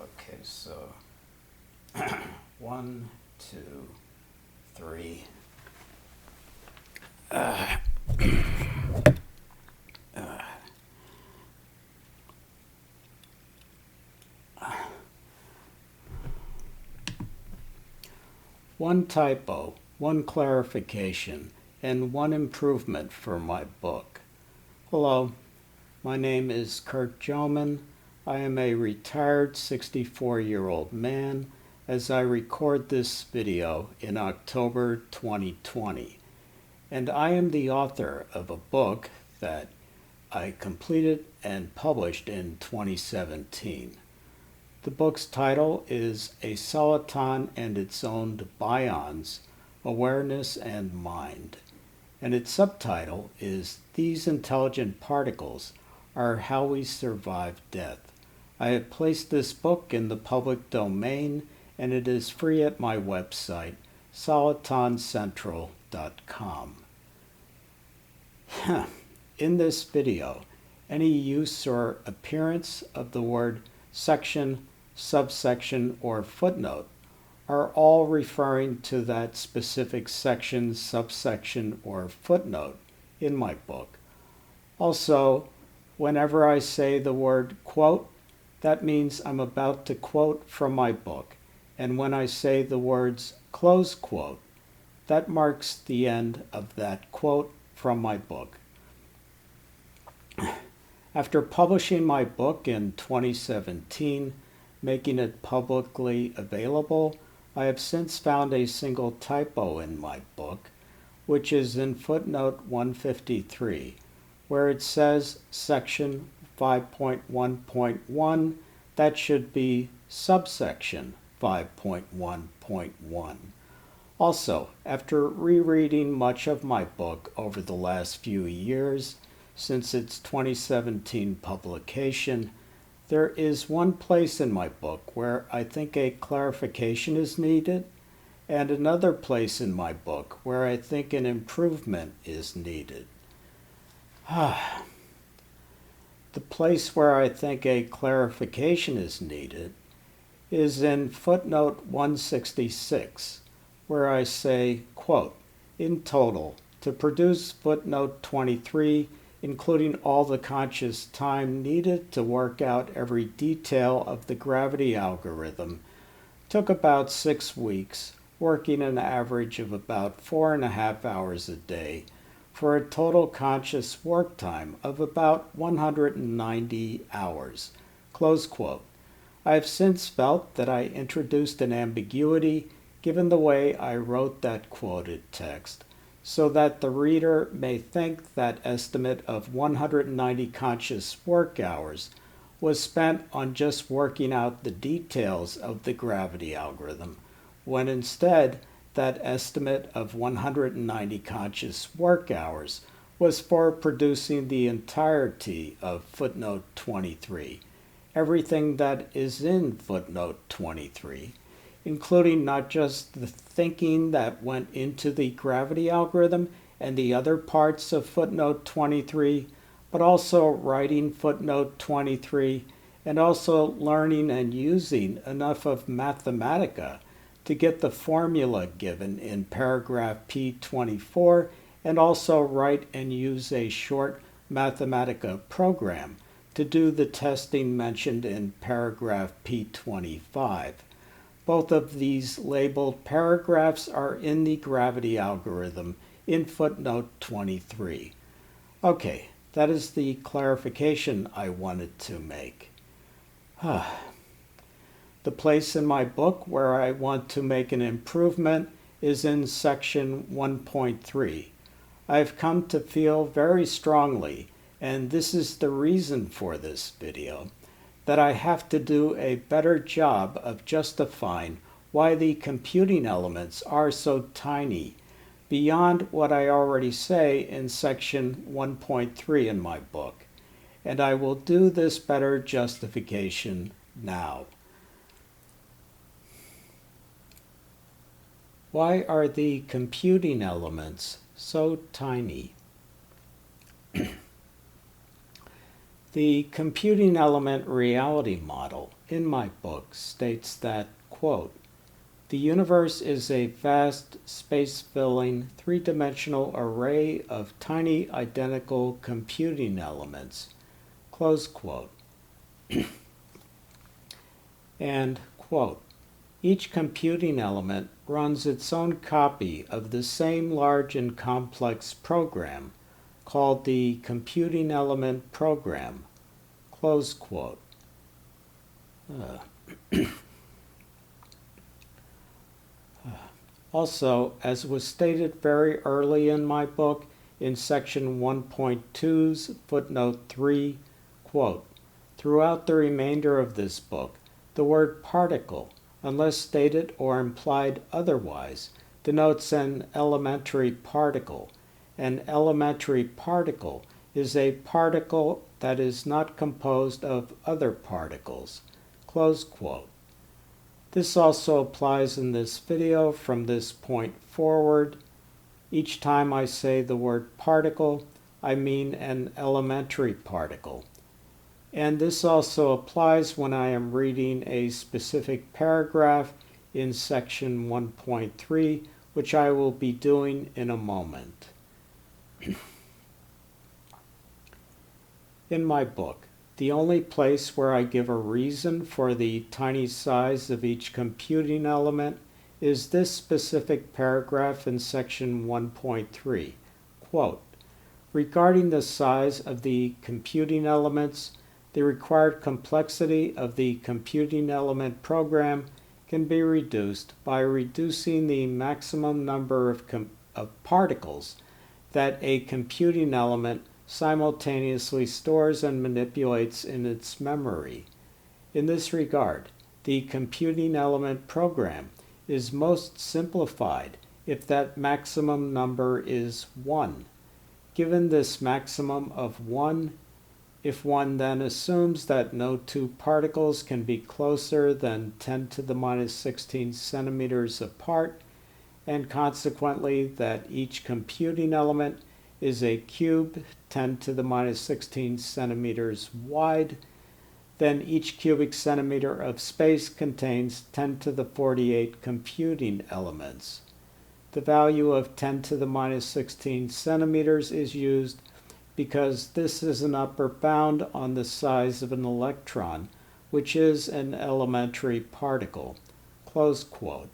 Okay, so 1, 2, 3. One typo, one clarification, and one improvement for my book. Hello, my name is Kurt Joman. I am a retired 64-year-old man as I record this video in October 2020. And I am the author of a book that I completed and published in 2017. The book's title is A Soliton and its own Bions, Awareness and Mind. And its subtitle is These Intelligent Particles Are How We Survive Death. I have placed this book in the public domain, and it is free at my website, solitoncentral.com. In this video, any use or appearance of the word section, subsection, or footnote are all referring to that specific section, subsection, or footnote in my book. Also, whenever I say the word quote, that means I'm about to quote from my book. And when I say the words close quote, that marks the end of that quote from my book. After publishing my book in 2017, making it publicly available, I have since found a single typo in my book, which is in footnote 153, where it says section 5.1.1, that should be subsection 5.1.1. Also, after rereading much of my book over the last few years, since its 2017 publication, there is one place in my book where I think a clarification is needed, and another place in my book where I think an improvement is needed. The place where I think a clarification is needed is in footnote 166, where I say, quote, in total, to produce footnote 23, including all the conscious time needed to work out every detail of the gravity algorithm, took about 6 weeks, working an average of about 4.5 hours a day, for a total conscious work time of about 190 hours. Close quote. I have since felt that I introduced an ambiguity given the way I wrote that quoted text, so that the reader may think that estimate of 190 conscious work hours was spent on just working out the details of the gravity algorithm, when instead that estimate of 190 conscious work hours was for producing the entirety of footnote 23, everything that is in footnote 23, including not just the thinking that went into the gravity algorithm and the other parts of footnote 23, but also writing footnote 23 and also learning and using enough of Mathematica to get the formula given in paragraph P24 and also write and use a short Mathematica program to do the testing mentioned in paragraph P25. Both of these labeled paragraphs are in the gravity algorithm in footnote 23. Okay, that is the clarification I wanted to make. The place in my book where I want to make an improvement is in section 1.3. I've come to feel very strongly, and this is the reason for this video, that I have to do a better job of justifying why the computing elements are so tiny, beyond what I already say in section 1.3 in my book. And I will do this better justification now. Why are the computing elements so tiny? The computing element reality model in my book states that, quote, "The universe is a vast, space-filling, three-dimensional array of tiny identical computing elements," close quote. And, quote, "Each computing element runs its own copy of the same large and complex program called the computing element program," close quote. Also, as was stated very early in my book, in section 1.2's footnote 3, quote, "Throughout the remainder of this book, the word particle, unless stated or implied otherwise, denotes an elementary particle. An elementary particle is a particle that is not composed of other particles," close quote. This also applies in this video from this point forward. Each time I say the word particle, I mean an elementary particle. And this also applies when I am reading a specific paragraph in section 1.3, which I will be doing in a moment. In my book, the only place where I give a reason for the tiny size of each computing element is this specific paragraph in section 1.3. Quote, "Regarding the size of the computing elements, the required complexity of the computing element program can be reduced by reducing the maximum number of particles that a computing element simultaneously stores and manipulates in its memory. In this regard, the computing element program is most simplified if that maximum number is 1. Given this maximum of 1, if one then assumes that no two particles can be closer than 10 to the minus 16 centimeters apart, and consequently that each computing element is a cube 10 to the minus 16 centimeters wide, then each cubic centimeter of space contains 10 to the 48 computing elements. The value of 10 to the minus 16 centimeters is used because this is an upper bound on the size of an electron, which is an elementary particle," close quote.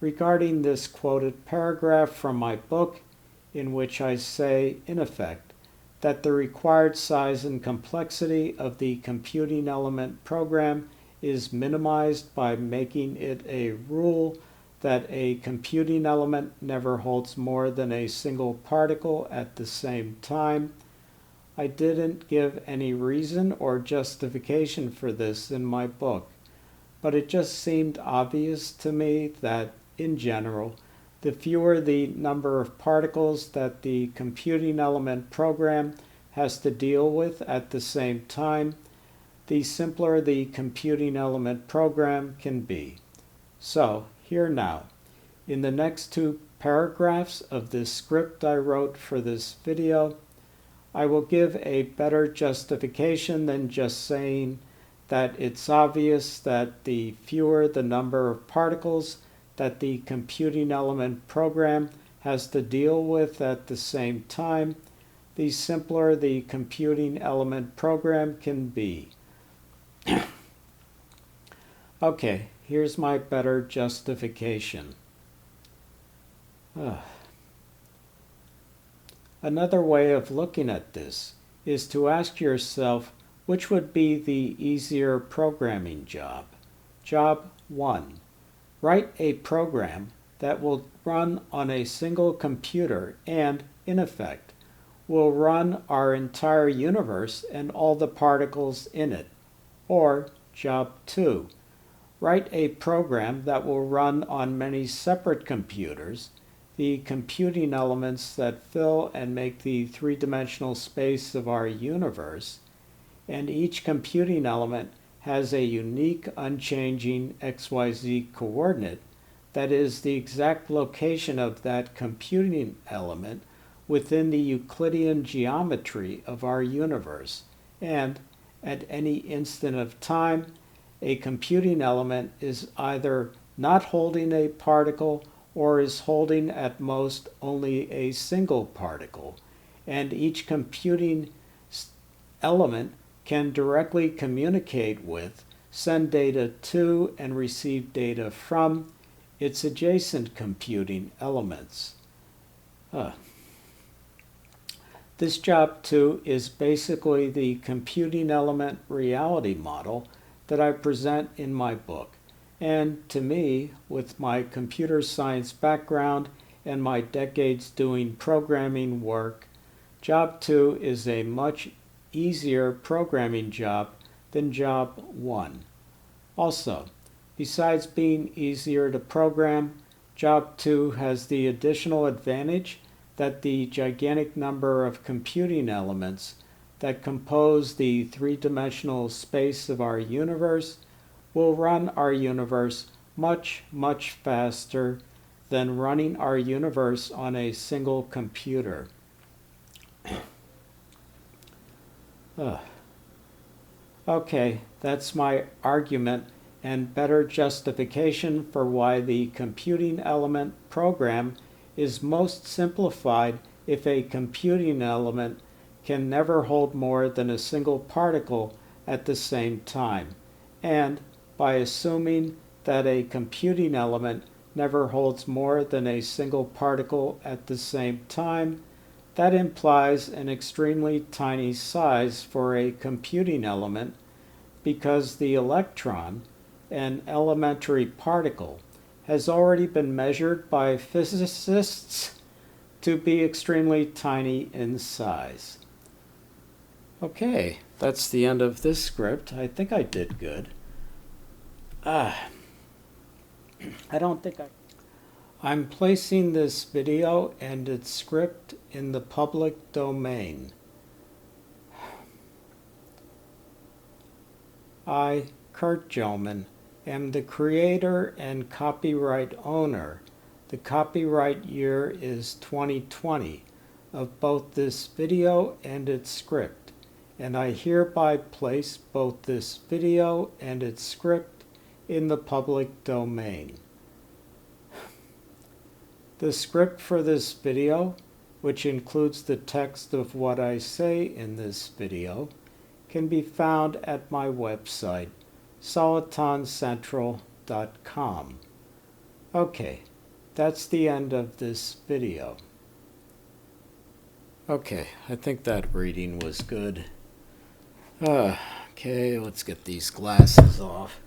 Regarding this quoted paragraph from my book, in which I say, in effect, that the required size and complexity of the computing element program is minimized by making it a rule that a computing element never holds more than a single particle at the same time, I didn't give any reason or justification for this in my book, but it just seemed obvious to me that, in general, the fewer the number of particles that the computing element program has to deal with at the same time, the simpler the computing element program can be. So, here now, in the next 2 paragraphs of this script I wrote for this video, I will give a better justification than just saying that it's obvious that the fewer the number of particles that the computing element program has to deal with at the same time, the simpler the computing element program can be. Okay, here's my better justification. Another way of looking at this is to ask yourself which would be the easier programming job. Job 1. Write a program that will run on a single computer and, in effect, will run our entire universe and all the particles in it. Or, Job 2. Write a program that will run on many separate computers, the computing elements that fill and make the three-dimensional space of our universe, and each computing element has a unique, unchanging XYZ coordinate that is the exact location of that computing element within the Euclidean geometry of our universe, and at any instant of time, a computing element is either not holding a particle or is holding at most only a single particle, and each computing element can directly communicate with, send data to, and receive data from its adjacent computing elements. This job 2 is basically the computing element reality model that I present in my book. And to me, with my computer science background and my decades doing programming work, job 2 is a much easier programming job than job 1. Also, besides being easier to program, job 2 has the additional advantage that the gigantic number of computing elements that compose the three-dimensional space of our universe will run our universe much, much faster than running our universe on a single computer. Okay, that's my argument and better justification for why the computing element program is most simplified if a computing element can never hold more than a single particle at the same time, and by assuming that a computing element never holds more than a single particle at the same time, that implies an extremely tiny size for a computing element because the electron, an elementary particle, has already been measured by physicists to be extremely tiny in size. Okay, that's the end of this script. I think I did good. I don't think I'm placing this video and its script in the public domain. I, Kurt Gelman, am the creator and copyright owner. The copyright year is 2020 of both this video and its script, and I hereby place both this video and its script in the public domain. The script for this video, which includes the text of what I say in this video, can be found at my website, solitoncentral.com. Okay, that's the end of this video. Okay, I think that reading was good. Okay, let's get these glasses off.